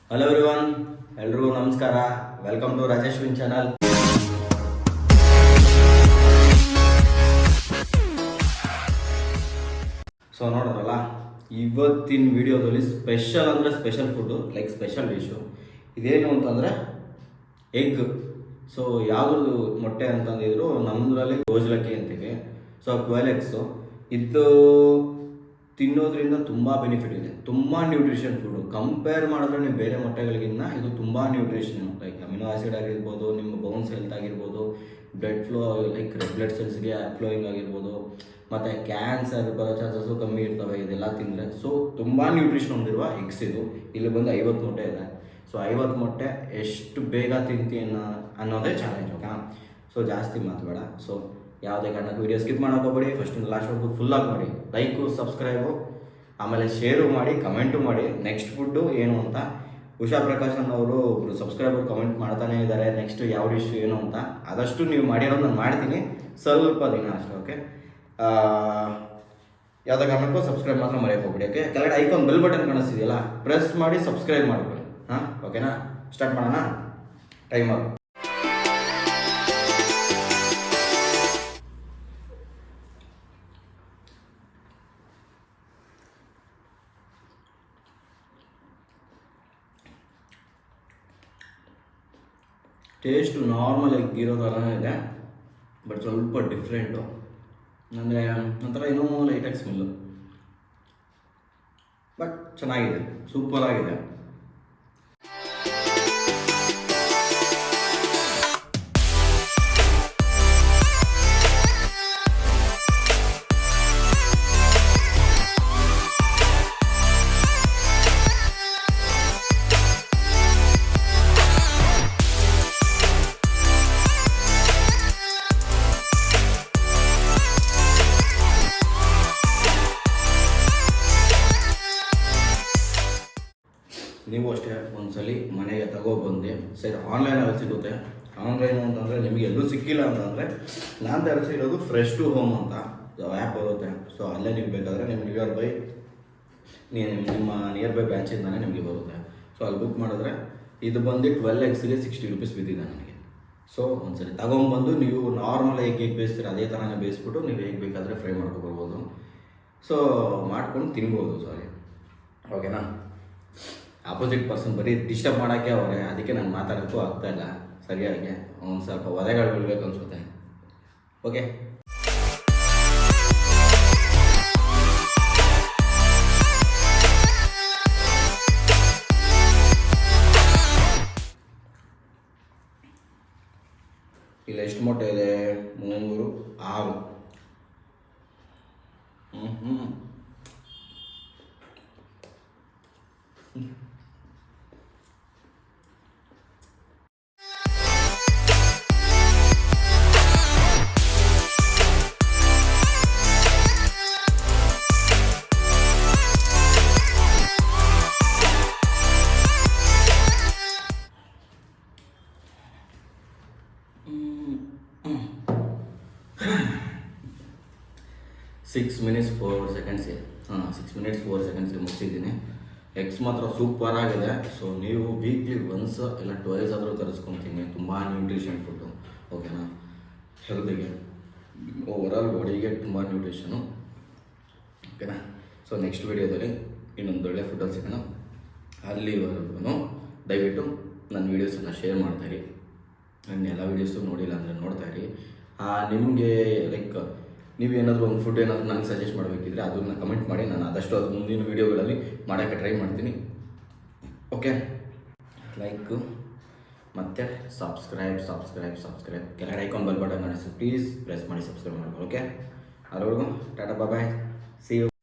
Hello everyone, ಎಲ್ರಿಗೂ ನಮಸ್ಕಾರ. Welcome to Rajeshwin channel. So ನೋಡಿದ್ರಲ್ಲ, ಇವತ್ತಿನ ವಿಡಿಯೋದಲ್ಲಿ ಸ್ಪೆಷಲ್ ಅಂದರೆ special food, like special dish ಇದೇನು ಅಂತಂದರೆ ಎಗ್. ಸೊ ಯಾವುದ್ರದ್ದು ಮೊಟ್ಟೆ ಅಂತಂದಿದ್ರು, ನಮ್ಮದ್ರಲ್ಲಿ ಗೋಜಲಕ್ಕಿ ಅಂತೀವಿ. ಸೊ ಕ್ವೇಲ್ ಎಗ್ಸು ಇದು ತಿನ್ನೋದ್ರಿಂದ ತುಂಬ ಬೆನಿಫಿಟ್ ಇದೆ, ತುಂಬ ನ್ಯೂಟ್ರಿಷನ್ ಫುಡ್ಡು. ಕಂಪೇರ್ ಮಾಡಿದ್ರೆ ನೀವು ಬೇರೆ ಮೊಟ್ಟೆಗಳಿಗಿನ್ನ ಇದು ತುಂಬ ನ್ಯೂಟ್ರಿಷನ್, ಲೈಕ್ ಅಮಿನೋ ಆ್ಯಸಿಡ್ ಆಗಿರ್ಬೋದು, ನಿಮ್ಮ ಬೋನ್ಸ್ ಹೆಲ್ತ್ ಆಗಿರ್ಬೋದು, blood flow like red blood ಸೆಲ್ಸ್ಗೆ ಫ್ಲೋಯಿಂಗ್ ಆಗಿರ್ಬೋದು, ಮತ್ತು ಕ್ಯಾನ್ಸರ್ ಬರೋ ಚಾನ್ಸಸ್ಸು ಕಮ್ಮಿ ಇರ್ತವೆ ಇದೆಲ್ಲ ತಿಂದರೆ. ಸೊ ತುಂಬ ನ್ಯೂಟ್ರಿಷನ್ ಹೊಂದಿರುವ ಎಗ್ಸ್ ಇದು. ಇಲ್ಲಿ ಬಂದು 50 ಮೊಟ್ಟೆ ಇದೆ. ಸೊ 50 ಮೊಟ್ಟೆ ಎಷ್ಟು ಬೇಗ ತಿಂತೀನಿ ಅನ್ನೋದೇ ಚಾಲೆಂಜ್, ಓಕೆನಾ? ಸೊ ಜಾಸ್ತಿ ಮಾತಬೇಡ. ಸೊ ಯಾವುದೇ ಕಾರಣಕ್ಕೂ ವೀಡಿಯೋ ಸ್ಕಿಪ್ ಮಾಡೋಕೆ ಹೋಗ್ಬೇಡಿ. ಫಸ್ಟಿಂದ ಲಾಸ್ಟ್ವರೆಗೂ ಫುಲ್ಲಾಗಿ ಮಾಡಿ, ಲೈಕು ಸಬ್ಸ್ಕ್ರೈಬು ಆಮೇಲೆ ಶೇರು ಮಾಡಿ, ಕಮೆಂಟು ಮಾಡಿ ನೆಕ್ಸ್ಟ್ ಫುಡ್ಡು ಏನು ಅಂತ. ಉಷಾ ಪ್ರಕಾಶನ್ ಅವರು ಒಬ್ಬರು ಸಬ್ಸ್ಕ್ರೈಬರ್ ಕಮೆಂಟ್ ಮಾಡ್ತಾನೆ ಇದ್ದಾರೆ, ನೆಕ್ಸ್ಟ್ ಯಾವ ಡಿಶ್ ಏನು ಅಂತ. ಆದಷ್ಟು ನೀವು ಮಾಡಿರೋದು ನಾನು ಮಾಡ್ತೀನಿ, ಸ್ವಲ್ಪ ದಿನ ಅಷ್ಟೇ, ಓಕೆ? ಯಾವುದೇ ಕಾರಣಕ್ಕೂ ಸಬ್ಸ್ಕ್ರೈಬ್ ಮಾತ್ರ ಮರೆಯೋಕೆ ಹೋಗ್ಬಿಡಿ, ಓಕೆ? ಕೆಳಗಡೆ ಐಕಾನ್ ಬೆಲ್ ಬಟನ್ ಕಾಣಿಸ್ತಿದೆಯಲ್ಲ, ಪ್ರೆಸ್ ಮಾಡಿ ಸಬ್ಸ್ಕ್ರೈಬ್ ಮಾಡ್ಕೊಳ್ಳಿ. ಹಾಂ, ಓಕೆನಾ? ಸ್ಟಾರ್ಟ್ ಮಾಡೋಣ. ಟೈಮರ್ ಟೇಸ್ಟು ನಾರ್ಮಲ್ ಎಗ್ ಇರೋ ಥರನೇ ಇದೆ, ಬಟ್ ಸ್ವಲ್ಪ ಡಿಫ್ರೆಂಟು. ಅಂದರೆ ಒಂಥರ ಏನೋ ಲೈಟಾಗಿ ಸ್ಮೆಲ್ಲು, ಬಟ್ ಚೆನ್ನಾಗಿದೆ, ಸೂಪರಾಗಿದೆ. ನೀವು ಅಷ್ಟೇ ಒಂದ್ಸಲಿ ಮನೆಗೆ ತಗೊಬಂದು, ಸರಿ ಆನ್ಲೈನಲ್ಲಿ ಸಿಗುತ್ತೆ. ಆನ್ಲೈನ್ ಅಂತಂದರೆ ನಿಮಗೆ ಎಲ್ಲೂ ಸಿಕ್ಕಿಲ್ಲ ಅಂತಂದರೆ ನಾನು ತರಿಸಿರೋದು ಫ್ರೆಶ್ ಟು ಹೋಮ್ ಅಂತ ಆ್ಯಪ್ ಬರುತ್ತೆ. ಸೊ ಅಲ್ಲೇ ನೀವು ಬೇಕಾದರೆ ನಿಮ್ಮ ನಿಮ್ಮ ನಿಯರ್ ಬೈ ಬ್ರಾಂಚಿಂದನೇ ನಿಮಗೆ ಬರುತ್ತೆ. ಸೊ ಅಲ್ಲಿ ಬುಕ್ ಮಾಡಿದ್ರೆ ಇದು ಬಂದು 12 ಎಗ್ಸ್ಗೆ 60 ರೂಪೀಸ್ ಬಿದ್ದಿದೆ ನನಗೆ. ಸೊ ಒಂದ್ಸರಿ ತಗೊಂಬಂದು ನೀವು ನಾರ್ಮಲ್ ಹೇಗೆ ಬೇಯಿಸ್ತೀರ ಅದೇ ಥರನೇ ಬೇಯಿಸ್ಬಿಟ್ಟು ನೀವು ಹೇಗೆ ಬೇಕಾದರೆ ಫ್ರೈ ಮಾಡ್ಕೊಬರ್ಬೋದು. ಸೊ ಮಾಡ್ಕೊಂಡು ತಿನ್ಬೋದು. ಸಾರಿ, ಓಕೆನಾ? ಆಪೋಸಿಟ್ ಪರ್ಸನ್ ಬರೀ ಡಿಸ್ಟರ್ಬ್ ಮಾಡೋಕ್ಕೆ ಅವರೇ, ಅದಕ್ಕೆ ನಾನು ಮಾತಾಡೋಕ್ಕೂ ಆಗ್ತಾಯಿಲ್ಲ ಸರಿಯಾಗಿ. ಒಂದು ಸ್ವಲ್ಪ ಒದೆಗಳು ಬಿಡಬೇಕು ಅನಿಸುತ್ತೆ, ಓಕೆ? ಇಲ್ಲ ಎಷ್ಟು ಮೊಟ್ಟೆ ಇದೆ? 3, 6. Six minutes 4 ಸೆಕೆಂಡ್ಸ್ಗೆ ಮುಗಿಸಿದ್ದೀನಿ. ಎಗ್ಸ್ ಮಾತ್ರ ಸೂಪರ್ ಆಗಿದೆ. ಸೊ ನೀವು ವೀಕ್ಲಿ ಒನ್ಸ್ ಇಲ್ಲ ಟ್ವೈಸ್ ಆದರೂ ತರಿಸ್ಕೊತೀನಿ. ತುಂಬ ನ್ಯೂಟ್ರಿಷನ್ ಫುಡ್ಡು, ಓಕೆನಾ? ಹೆಲ್ತಿಗೆ, ಓವರಾಲ್ ಬಾಡಿಗೆ ತುಂಬ ನ್ಯೂಟ್ರಿಷನು, ಓಕೆನಾ? ಸೊ ನೆಕ್ಸ್ಟ್ ವೀಡಿಯೋದಲ್ಲಿ ಇನ್ನೊಂದು ಒಳ್ಳೆ ಫುಡ್ಡಲ್ಲಿ ಸಿಗೋಣ. ಅಲ್ಲಿವರೆಗೂ ದಯವಿಟ್ಟು ನನ್ನ ವೀಡಿಯೋಸನ್ನು ಶೇರ್ ಮಾಡ್ತಾಯಿರಿ. ನನ್ನ ಎಲ್ಲ ವೀಡಿಯೋಸು ನೋಡಿಲ್ಲ ಅಂದರೆ ನೋಡ್ತಾಯಿರಿ. ನಿಮಗೆ ಲೈಕ್ ನೀವೇನಾದರೂ ಒಂದು ಫುಡ್ ಏನಾದರೂ ನನಗೆ ಸಜೆಸ್ಟ್ ಮಾಡಬೇಕಿದ್ರೆ ಅದನ್ನ ಕಮೆಂಟ್ ಮಾಡಿ, ನಾನು ಆದಷ್ಟು ಅದು ಮುಂದಿನ ವೀಡಿಯೋಗಳಲ್ಲಿ ಮಾಡೋಕ್ಕೆ ಟ್ರೈ ಮಾಡ್ತೀನಿ, ಓಕೆ? ಲೈಕು ಮತ್ತು ಸಬ್ಸ್ಕ್ರೈಬ್ ಕೆಳಗಡೆ ಐಕಾನ್ ಬೆಲ್ ಬಟನ್ ಕಾಣಿಸ್ತು, ಪ್ಲೀಸ್ ಪ್ರೆಸ್ ಮಾಡಿ ಸಬ್ಸ್ಕ್ರೈಬ್ ಮಾಡ್ಕೊಳ್ಳಿ, ಓಕೆ? ಅಲ್ಲಿವರೆಗೂ ಟಾಟಾ, ಬಾಯ್, ಸಿ ಯು.